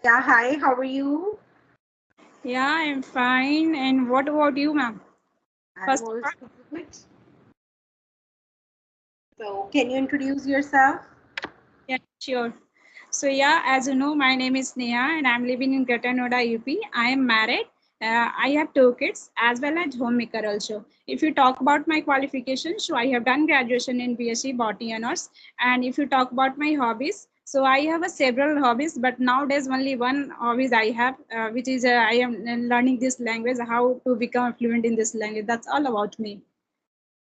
Yeah, hi, how are you? Yeah, I'm fine. And what about you, ma'am? I'm First of all, also good. So, can you introduce yourself? yeah, sure. So yeah, as you know, my name is Neha and I'm living in Greater Noida, UP. I am married. I have two kids as well as homemaker also. If you talk about my qualifications, so I have done graduation in BSc Botany Honors. And if you talk about my hobbies, so I have a several hobbies, but nowadays only one hobbies I have, which is I am learning this language, how to become fluent in this language. That's all about me.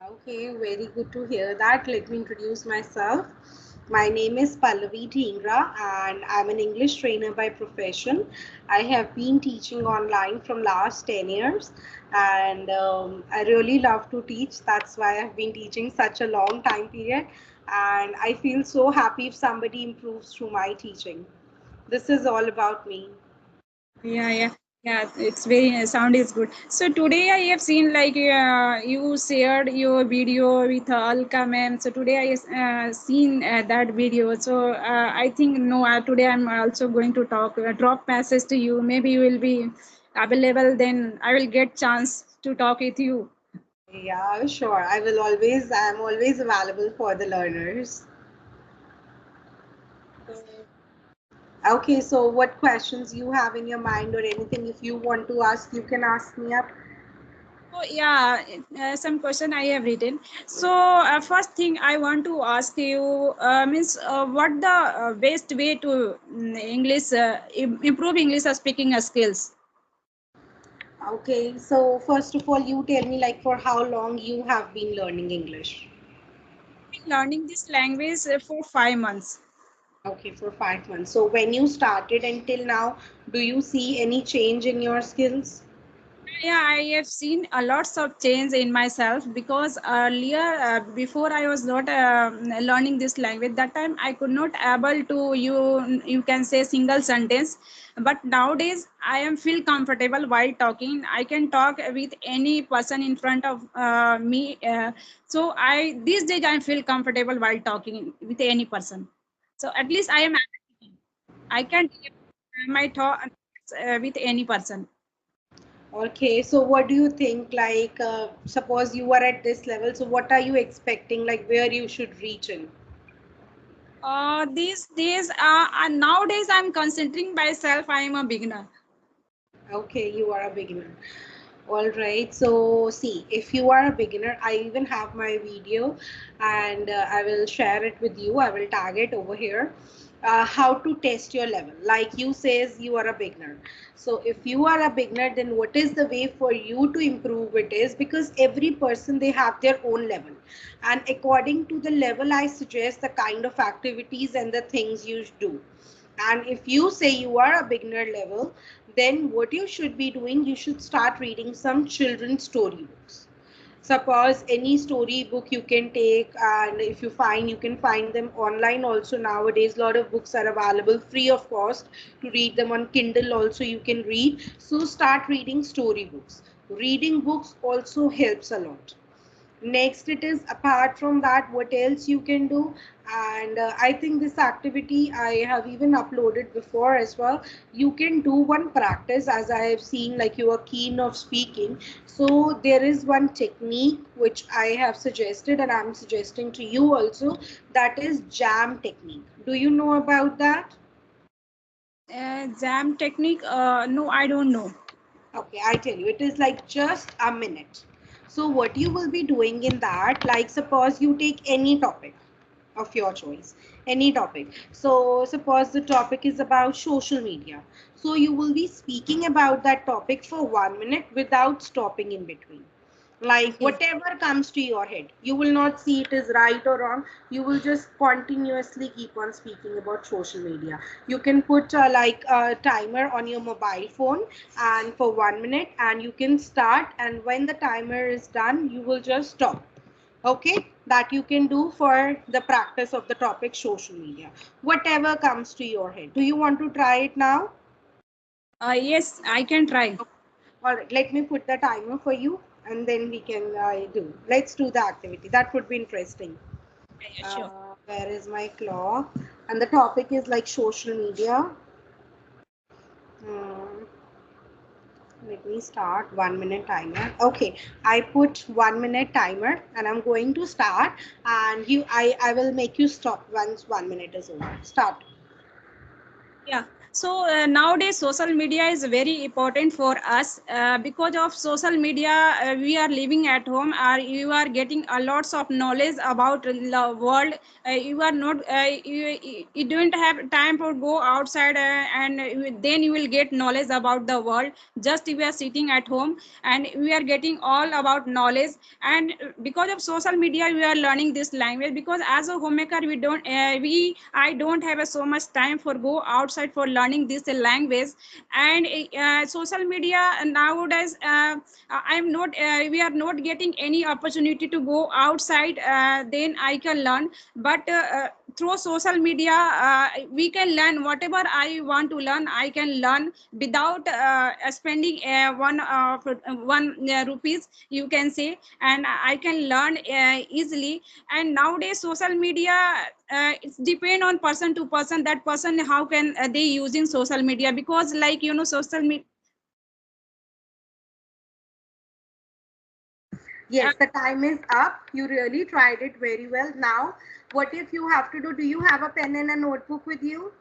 Okay, very good to hear that. Let me introduce myself. My name is Pallavi Dhingra and I'm an English trainer by profession. I have been teaching online from last 10 years and I really love to teach. That's why I've been teaching such a long time period and I feel so happy if somebody improves through my teaching. This is all about me. Yeah, yeah, yeah. It's very sound is good. So today I have seen like you shared your video with Alka ma'am. So today I seen that video. So I think no. Today I'm also going to talk drop message to you. Maybe you will be available. Then I will get chance to talk with you. Yeah, sure. I'm always available for the learners. Okay, so what questions you have in your mind or anything if you want to ask, you can ask me up. So yeah, some question I have written. So first thing I want to ask you means what the best way to English improve English speaking skills. Okay, so first of all, you tell me like for how long you have been learning English. Been learning this language for 5 months. Okay, for 5 months. So when you started until now, do you see any change in your skills? Yeah, I have seen a lots of change in myself because earlier, before I was not learning this language, that time I could not able to you can say single sentence. But nowadays, I am feel comfortable while talking. I can talk with any person in front of me. So I these days I feel comfortable while talking with any person. So at least I can deliver my thoughts with any person. Okay, so what do you think? Like, suppose you are at this level, so what are you expecting? Like, where you should reach in? These days, nowadays I'm considering myself I am a beginner. Okay, you are a beginner. All right. So, see, if you are a beginner, I even have my video and I will share it with you. I will tag it over here. How to test your level. Like you says, you are a beginner. So, if you are a beginner, then what is the way for you to improve it is because every person they have their own level, and according to the level, I suggest the kind of activities and the things you do. And if you say you are a beginner level, then what you should be doing, you should start reading some children's storybooks. Suppose any storybook you can take, and if you find, you can find them online also nowadays. A lot of books are available free of cost to read them on Kindle, also you can read. So start reading storybooks. Reading books also helps a lot. Next it is, apart from that, what else you can do. And I think this activity I have even uploaded before as well. You can do one practice, as I have seen like you are keen of speaking. So there is one technique which I have suggested and I'm suggesting to you also, that is jam technique. Do you know about that? Exam technique? No, I don't know. Okay, I tell you, it is like just a minute. So, what you will be doing in that, like, suppose you take any topic of your choice, any topic. So, suppose the topic is about social media. So, you will be speaking about that topic for 1 minute without stopping in between, like Okay. whatever comes to your head. You will not see it is right or wrong. You will just continuously keep on speaking about social media. You can put like a timer on your mobile phone and for 1 minute, and you can start, and when the timer is done you will just stop. Okay, that you can do for the practice of the topic social media. Whatever comes to your head, do you want to try it now? Yes, I can try. All right, let me put the timer for you and then we can do. Let's do the activity. That would be interesting. Yeah, yeah, sure. Where is my clock? And the topic is like social media. Let me start 1 minute timer. Okay, I put 1 minute timer and I'm going to start, and I will make you stop once 1 minute is over. Start. Yeah. So nowadays, social media is very important for us. Because of social media, we are living at home. You are getting a lots of knowledge about the world. You are not. You don't have time for go outside, then you will get knowledge about the world. Just we are sitting at home, and we are getting all about knowledge. And because of social media, we are learning this language. Because as a homemaker, I don't have so much time for go outside for learning this language. And social media nowadays, I'm not we are not getting any opportunity to go outside, then I can learn. But through social media, we can learn whatever I want to learn. I can learn without spending one rupees, you can say. And I can learn easily. And nowadays social media, it's depend on person to person, that person how can they using social media. Because like social media, Yes, the time is up. You really tried it very well. Now, what if you have to do? Do you have a pen and a notebook with you?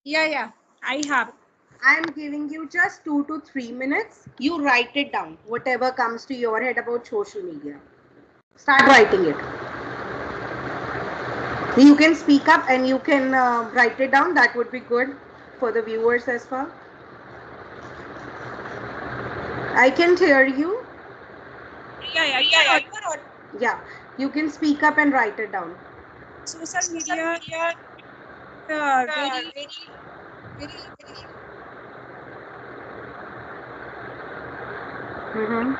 yeah, I have. I'm giving you just 2 to 3 minutes. You write it down, whatever comes to your head about social media. Start writing it. You can speak up and you can write it down. That would be good for the viewers as well. I can hear you. Yeah, you are Yeah, you can speak up and write it down. social media very Mm-hmm.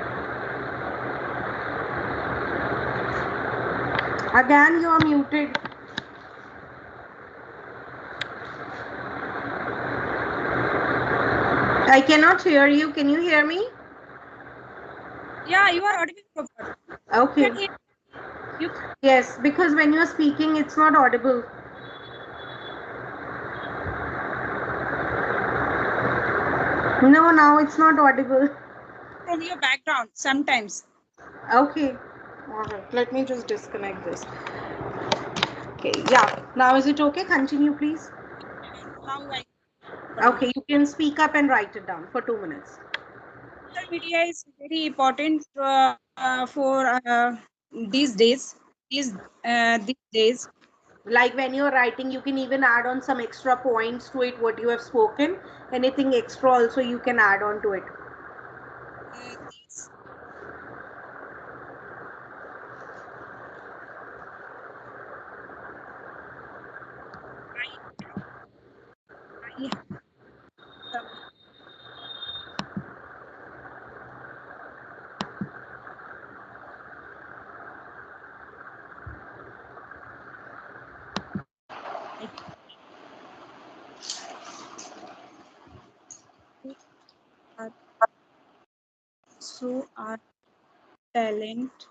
Again, you are muted. I cannot hear you. Can you hear me? yeah, you are audible proper. You Okay. can hear you. Yes, because when you're speaking, it's not audible. No, now it's not audible. From your background sometimes. Okay. All right. Let me just disconnect this. Okay. Yeah. Now is it okay? Continue, please. Now I audible. Okay. You can speak up and write it down for 2 minutes. Social media is very important for these days. These days. Like when you're writing, you can even add on some extra points to it, what you have spoken. Anything extra also you can add on to it. These I have some like who are so are talent.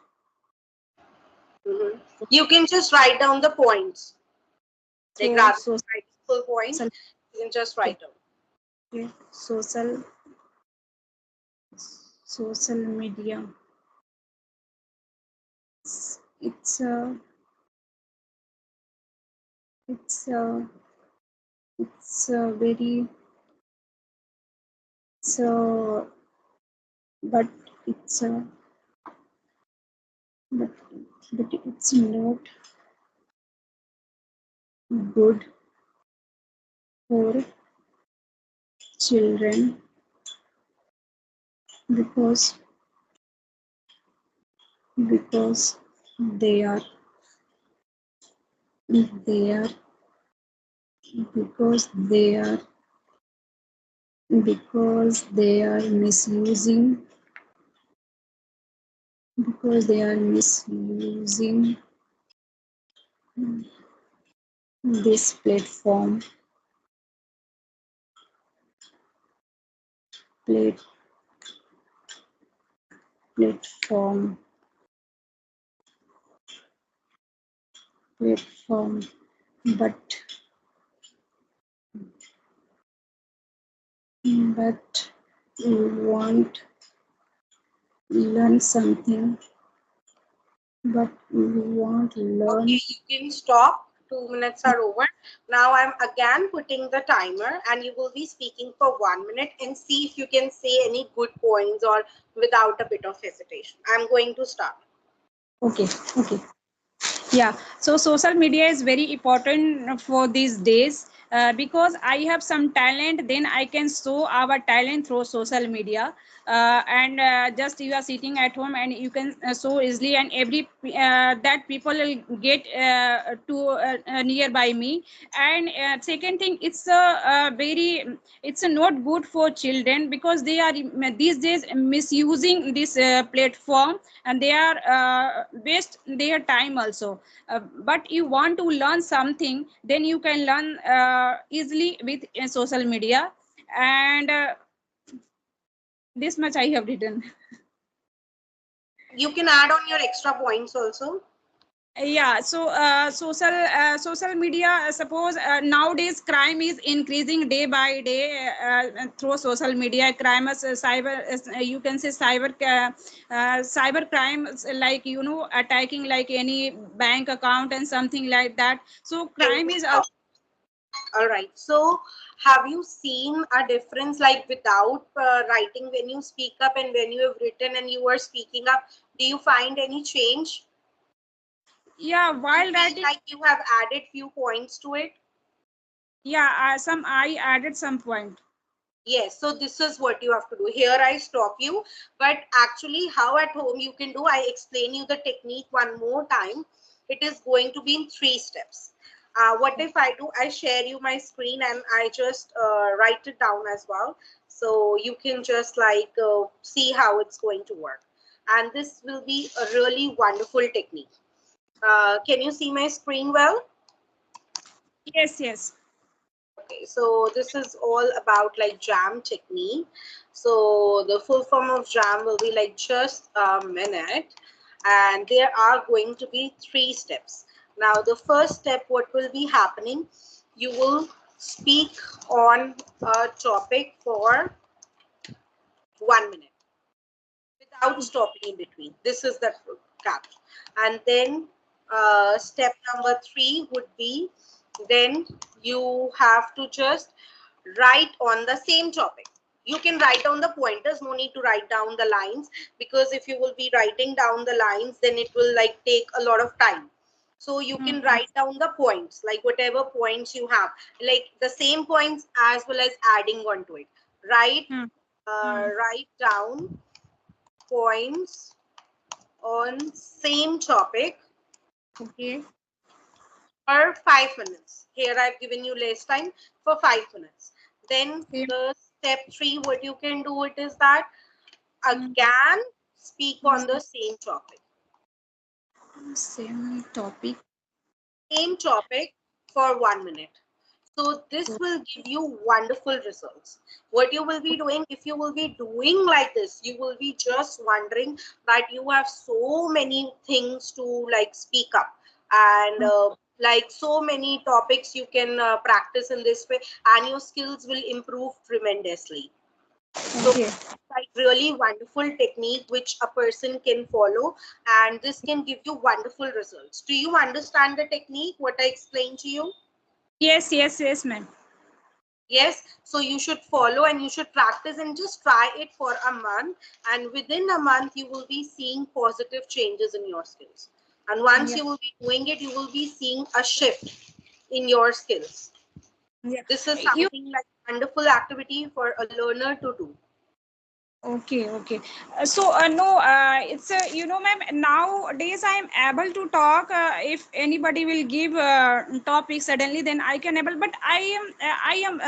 Mhm. You can just write down the points. Like So rather social than writing full points, you can just write down. social social media. It's it's a it's a very so but it's a but but it's not good for children because because they are they are because they are they are misusing because they are misusing this plat, platform platform but but You want learn something, but you won't Okay, learn. you can stop. 2 minutes are over. Now I'm again putting the timer and you will be speaking for 1 minute and see if you can say any good points or without a bit of hesitation. I'm going to start. Okay, okay. Yeah, so social media is very important for these days because I have some talent, then I can show our talent through social media. And just you are sitting at home and you can show easily, and every that people will get to nearby me. And second thing, it's a very, it's not good for children because they are these days misusing this platform, and they are waste their time also. But you want to learn something, then you can learn easily with social media. And this much I have written. You can add on your extra points also. Yeah, so social media, suppose nowadays crime is increasing day by day through social media. Crime is cyber, you can say cyber crime, like attacking like any bank account and something like that. So Can crime we is stop? All right. So have you seen a difference like without writing when you speak up and when you have written and you are speaking up? Do you find any change? yeah, You while feel writing. like you have added few points to it? Yeah, some I added some point. Yes, so this is what you have to do. Here I stop you, but actually how at home you can do, I explain you the technique one more time. It is going to be in 3 steps. What if I do, I share you my screen and I just write it down as well. So you can just like see how it's going to work. And this will be a really wonderful technique. Can you see my screen well? Yes, yes. Okay, so this is all about like jam technique. So the full form of jam will be like just a minute, and there are going to be 3 steps. Now the first step, what will be happening, you will speak on a topic for 1 minute without stopping in between. This is the catch. And then step number 3 would be, then you have to just write on the same topic. You can write down the pointers, no need to write down the lines, because if you will be writing down the lines, then it will like take a lot of time. So you Hmm. can write down the points, like whatever points you have, like the same points as well as adding on to it. Write, Hmm. Hmm. write down points on same topic Okay. for 5 minutes. Here I've given you less time for 5 minutes. Then Same. the step 3, what you can do it is that Hmm. again speak on the same topic. Same topic. Same topic for 1 minute. So this will give you wonderful results. What you will be doing, if you will be doing like this, you will be just wondering that you have so many things to like speak up, and like so many topics you can practice in this way, and your skills will improve tremendously. So Okay. like really wonderful technique which a person can follow, and this can give you wonderful results. Do you understand the technique what I explained to you? Yes, yes, yes, ma'am. Yes, so you should follow and you should practice and just try it for a month, and within a month you will be seeing positive changes in your skills. And once Yeah. you will be doing it, you will be seeing a shift in your skills. Yeah. This is You. something like wonderful activity for a learner to do. Okay, okay. So, no, it's ma'am. Nowadays, I am able to talk. If anybody will give topic suddenly, then I can able. But I am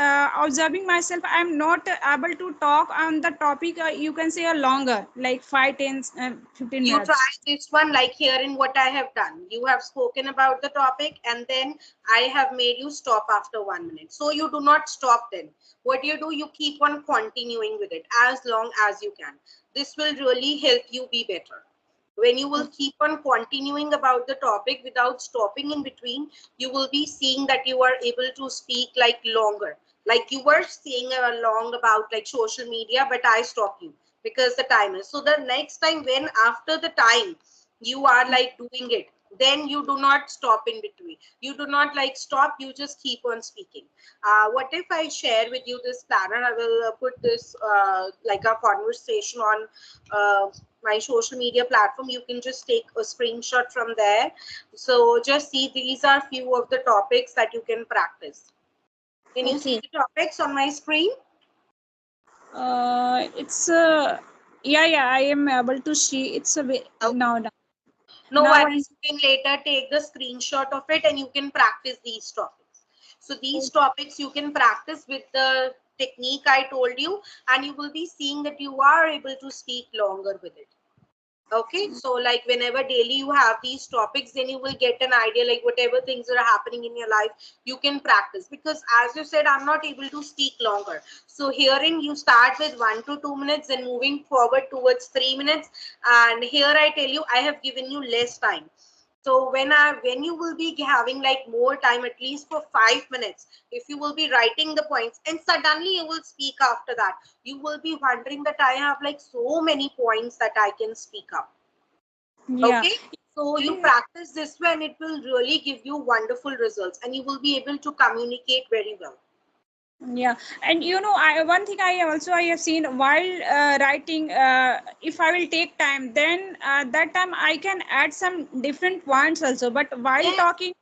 observing myself. I am not able to talk on the topic. You can say a longer, like 5, 10, 15 You try minutes. this one, like here in what I have done. You have spoken about the topic and then I have made you stop after 1 minute. So you do not stop then. What you do, you keep on continuing with it as long as you can. This will really help you be better. When you will keep on continuing about the topic without stopping in between, you will be seeing that you are able to speak like longer. Like you were saying along about like social media, but I stop you because the time is. So the next time when after the time you are like doing it, then you do not stop in between. You do not like stop, you just keep on speaking. What if I share with you this planner? I will put this like a conversation on my social media platform. You can just take a screenshot from there. So just see, these are few of the topics that you can practice. Can you see Okay. the topics on my screen? It's yeah, yeah. I am able to see. It's a Okay. now. No Now I. worries. You can later take the screenshot of it and you can practice these topics. So these topics you can practice with the technique I told you, and you will be seeing that you are able to speak longer with it. Okay, so like whenever daily you have these topics, then you will get an idea, like whatever things are happening in your life, you can practice. Because as you said, I'm not able to speak longer. So hearing, you start with 1 to 2 minutes and moving forward towards 3 minutes. And here I tell you, I have given you less time. So when you will be having like more time, at least for 5 minutes, if you will be writing the points and suddenly you will speak after that, you will be wondering that I have like so many points that I can speak up. Yeah. Okay. So you practice this way and it will really give you wonderful results and you will be able to communicate very well. Yeah, and I one thing I have seen while writing, if I will take time, then that time I can add some different points also. But while Yes. talking,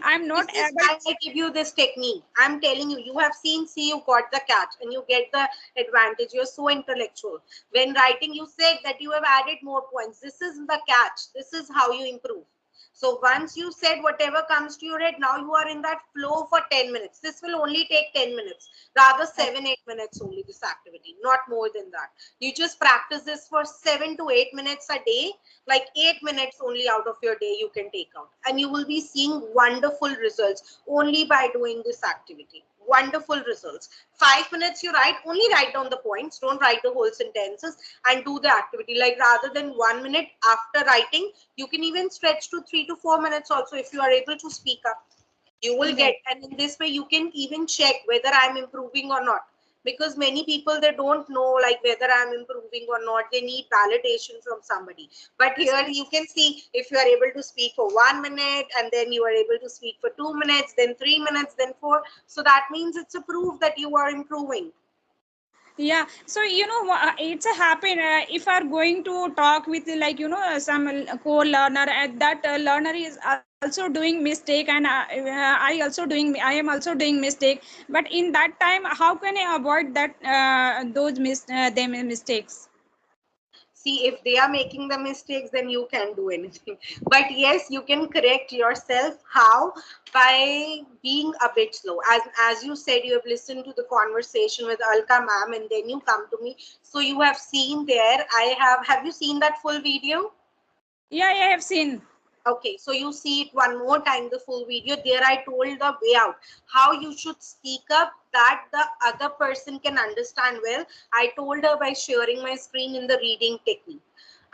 I'm not This is able. why I give you this technique. I'm telling you, you have seen, see, you got the catch and you get the advantage. You're so intellectual. When writing, you said that you have added more points. This is the catch. This is how you improve. So once you said whatever comes to your head, now you are in that flow for 10 minutes. This will only take 10 minutes, rather 7, 8 minutes only, this activity, not more than that. You just practice this for 7 to 8 minutes a day, like 8 minutes only out of your day you can take out. And you will be seeing wonderful results only by doing this activity. Wonderful results. 5 minutes you write, only write down the points, don't write the whole sentences, and do the activity. Like rather than 1 minute after writing, you can even stretch to 3 to 4 minutes also if you are able to speak up. You will Yeah. get, and in this way you can even check whether I'm improving or not. Because many people, they don't know like whether I'm improving or not. They need validation from somebody. But here you can see, if you are able to speak for 1 minute and then you are able to speak for 2 minutes, then 3 minutes, then four, so that means it's a proof that you are improving. Yeah, so it's a happen if are going to talk with some co-learner, and that learner is also doing mistake, and I am also doing mistake. But in that time, how can I avoid that those them mistakes? See, if they are making the mistakes, then you can do anything. But yes, you can correct yourself. How? By being a bit slow. As you said, you have listened to the conversation with Alka ma'am and then you come to me. So you have seen there, have you seen that full video? Yeah, I have seen. Okay, so you see it one more time, the full video. There I told the way out, how you should speak up that the other person can understand well. I told her by sharing my screen in the reading technique.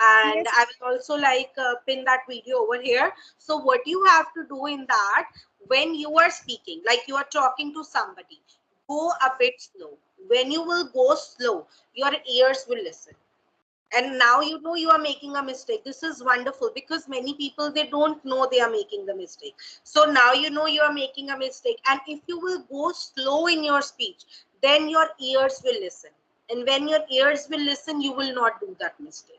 And Yes. I will also like pin that video over here. So what you have to do in that, when you are speaking, like you are talking to somebody, go a bit slow. When you will go slow, your ears will listen, and now you know you are making a mistake. This is wonderful because many people, they don't know they are making the mistake. So now you know you are making a mistake, and if you will go slow in your speech, then your ears will listen, and when your ears will listen, you will not do that mistake.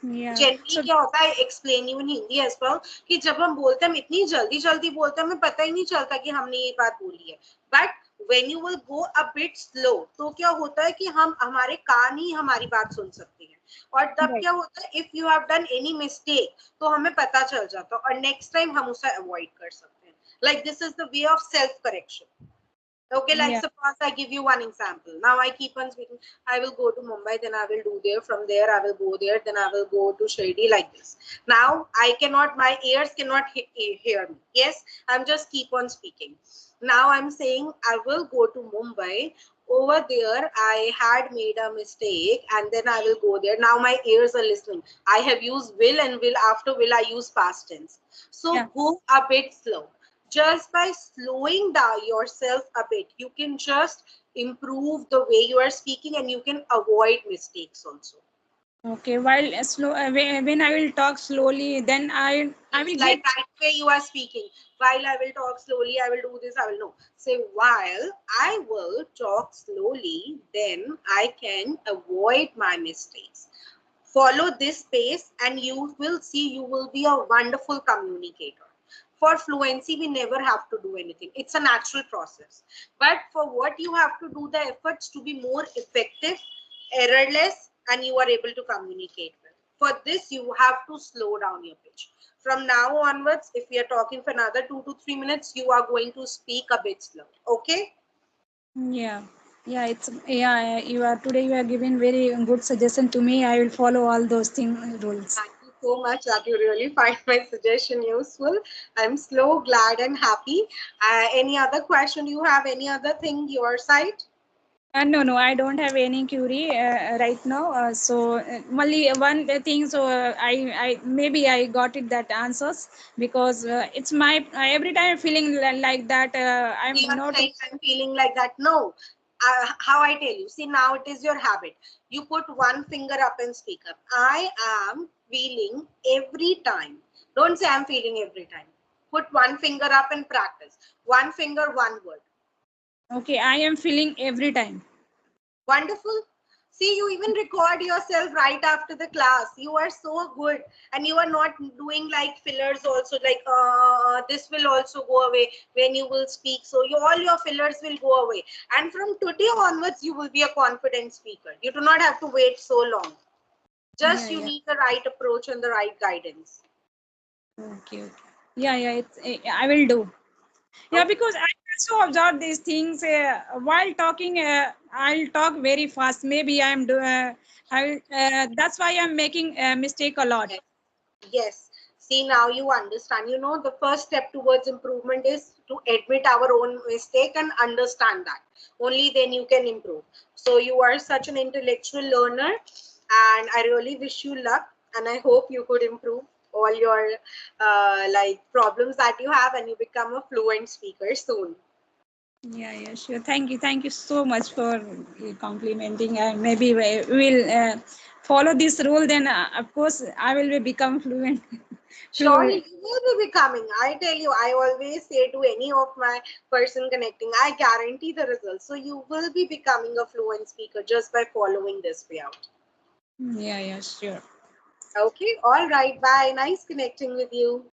Yeah. Generally So क्या होता है, explain you in Hindi as well, कि जब हम बोलते हैं, हम इतनी जल्दी जल्दी बोलते हैं, हमें पता ही नहीं चलता कि हमने ये बात बोली है. But when you will go a bit slow, तो क्या होता है कि हम, हमारे कान ही हमारी बात सुन सकते हैं. और तब right. क्या होता है, if you have done any mistake, तो हमें पता चल जाता है और नेक्स्ट टाइम हम उसे अवॉइड कर सकते हैं. Like this is the way of self correction. Okay, like Yeah. suppose I give you one example. Now I keep on speaking. I will go to Mumbai, then I will do there. From there, I will go there. Then I will go to Shirdi, like this. Now I cannot, my ears cannot hear me. Yes, I'm just keep on speaking. Now I'm saying I will go to Mumbai. Over there, I had made a mistake, and then I will go there. Now my ears are listening. I have used will, and will, after will I use past tense. So Yeah. go a bit slow. Just by slowing down yourself a bit, you can just improve the way you are speaking, and you can avoid mistakes also. Okay, while slow when I will talk slowly, then I Yes, will like get. right way you are speaking. While I will talk slowly, I will do this, I will know. Say, while I will talk slowly, then I can avoid my mistakes. Follow this pace, and you will see you will be a wonderful communicator. For fluency, we never have to do anything. It's a natural process. But for what you have to do the efforts to be more effective, errorless, and you are able to communicate well. For this, you have to slow down your pitch. From now onwards, if we are talking for another 2 to 3 minutes, you are going to speak a bit slow. Okay? Yeah, yeah, it's yeah. You are today. You are giving very good suggestion to me. I will follow all those thing rules. Thank you so much that you really find my suggestion useful. I'm so glad and happy. Any other question you have? Any other thing your side? No, no, I don't have any query right now. Only one thing. I maybe I got it that answers because it's my every time feeling like that. You I'm are not. saying I'm feeling like that. No. How I tell you? See, now it is your habit. You put one finger up and speak up. I am feeling every time. Don't say I'm feeling every time. Put one finger up and practice. One finger, one word. Okay, I am feeling every time. Wonderful. See, you even record yourself right after the class. You are so good. And you are not doing like fillers also, like this will also go away when you will speak. So all your fillers will go away. And from today onwards, you will be a confident speaker. You do not have to wait so long. Yeah, Just you yeah. need the right approach and the right guidance. Okay, okay. Yeah, yeah. I will do. Yeah, Okay. because I also observe these things while talking. I'll talk very fast. Maybe I'm do. That's why I'm making a mistake a lot. Yes. Yes. See, now you understand. You know, the first step towards improvement is to admit our own mistake and understand that. Only then you can improve. So, you are such an intellectual learner, and I really wish you luck. And I hope you could improve all your like problems that you have, and you become a fluent speaker soon. Yeah, yeah, sure. Thank you so much for complimenting. Maybe we'll follow this rule. Then, of course, I will become fluent. Surely Fluent. you will be becoming. I tell you, I always say to any of my person connecting, I guarantee the results. So you will be becoming a fluent speaker just by following this way out. Yeah, yeah, sure. Okay, all right, bye. Nice connecting with you.